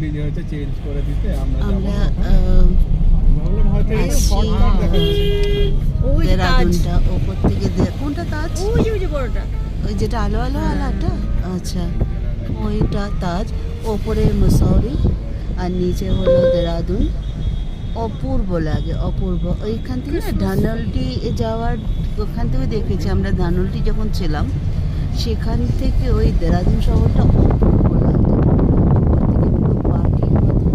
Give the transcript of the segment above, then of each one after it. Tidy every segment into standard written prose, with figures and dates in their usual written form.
নিজে হচ্ছে চেঞ্জ করে দিতে আমরা আমরা ভাবলাম হয়তো এটা শর্টকাট দেখা যাচ্ছে। ওই যে তাজ, দেরাদুনটা ওপর থেকে কোনটা তাজ? ওই যে বড়টা। ওই যেটা আলো আলো আলাটা, আচ্ছা ওইটা তাজ। ওপরে মুসৌরি আর নিচে হলো দেরাদুন। অপূর্ব লাগে, অপূর্ব। ওইখান থেকে না ধানলটি যাওয়ার, ওখান থেকে দেখেছি আমরা ধানলটি যখন ছিলাম, সেখান থেকে ওই দেরাদুন শহরটা অপূর্ব লাগতো। ওপর থেকে পুরো পার্টির মতো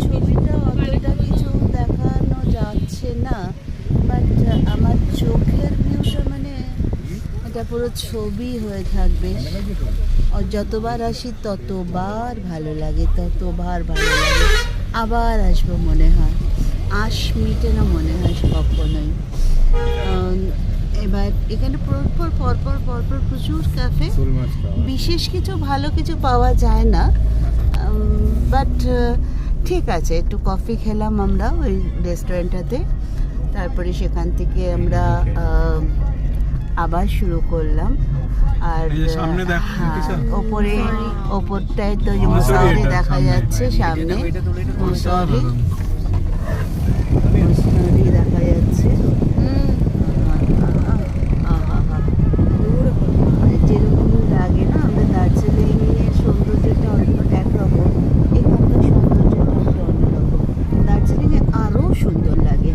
ছবিটা অতটা কিছু দেখানো যাচ্ছে না, বাট আমার চোখের ভিউটা মানে এটা পুরো ছবি হয়ে থাকবে। আর যতবার আসি ততবার ভালো লাগে, ততবার ভালো লাগে। আবার আসবো মনে হয়, আশ মিটে না মনে হয় কখনোই। এবার এখানে পরপর পরপর পরপর প্রচুর ক্যাফে, শোল মাছ খাওয়া। বিশেষ কিছু ভালো কিছু পাওয়া যায় না, বাট ঠিক আছে। একটু কফি খেলাম আমরা ওই রেস্টুরেন্টটাতে, তারপরে সেখান থেকে আমরা আবার শুরু করলাম। আর এই যে সামনে দেখা যাচ্ছে, ওপরে ওপরটায় তো যে মুসৌরি দেখা যাচ্ছে, সামনে মুসৌরি মুসৌরি দেখা যাচ্ছে। যেরকম লাগে না আমরা দার্জিলিং এর সৌন্দর্যটা একরকম, এখানকার সৌন্দর্যটা অন্যরকম। দার্জিলিংয়ে আরও সুন্দর লাগে,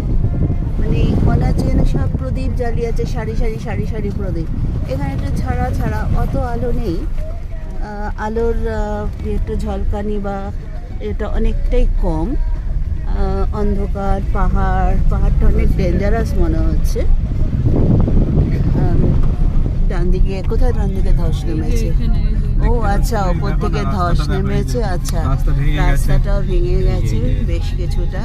মানে মনে হচ্ছে যেন সব প্রদীপ জ্বালিয়ে আছে, সারি সারি সারি সারি প্রদীপ। এখানে একটা ছাড়া ছাড়া, অত আলো নেই, আলোর একটু ঝলকানি বা এটা অনেকটাই কম। অন্ধকার, পাহাড়টা অনেক ডেঞ্জারাস মনে হচ্ছে। ডান দিকে কোথায়, ডান দিকে ধস নেমেছে? ও আচ্ছা, ওপর থেকে ধস নেমেছে। আচ্ছা, রাস্তাটাও ভেঙে গেছে বেশ কিছুটা,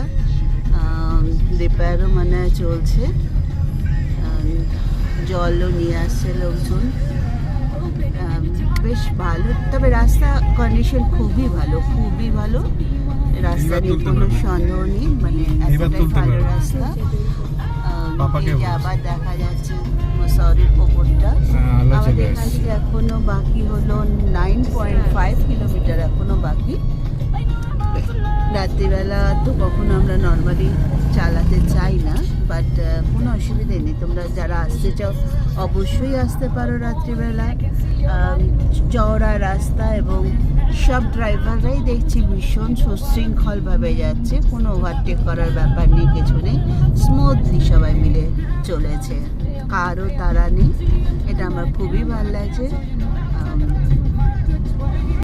রিপেয়ারও মানে চলছে, জলও নিয়ে আসছে লোকজন। বেশ ভালো, তবে রাস্তা কন্ডিশন খুবই ভালো, খুবই ভালো। রাস্তা নিয়ে কোনো সন্দেহ নেই, মানে এতটাই ভালো রাস্তা। এই যে আবার দেখা যাচ্ছে মুসৌরির ওপরটা। আমাদের এখান থেকে এখনো বাকি হলো 9.5 কিলোমিটার এখনো বাকি। রাত্রিবেলা তো কখনো আমরা নর্মালি চালাতে চাই না, বাট কোনো অসুবিধে নেই। তোমরা যারা আসতে চাও অবশ্যই আসতে পারো রাত্রিবেলা। চওড়া রাস্তা এবং সব ড্রাইভাররাই দেখছি ভীষণ সুশৃঙ্খলভাবে যাচ্ছে, কোনো ওভারটেক করার ব্যাপার নেই, কিছু নেই, স্মুথলি সবাই মিলে চলেছে, কারও তাড়া নেই। এটা আমার খুবই ভালো লাগছে।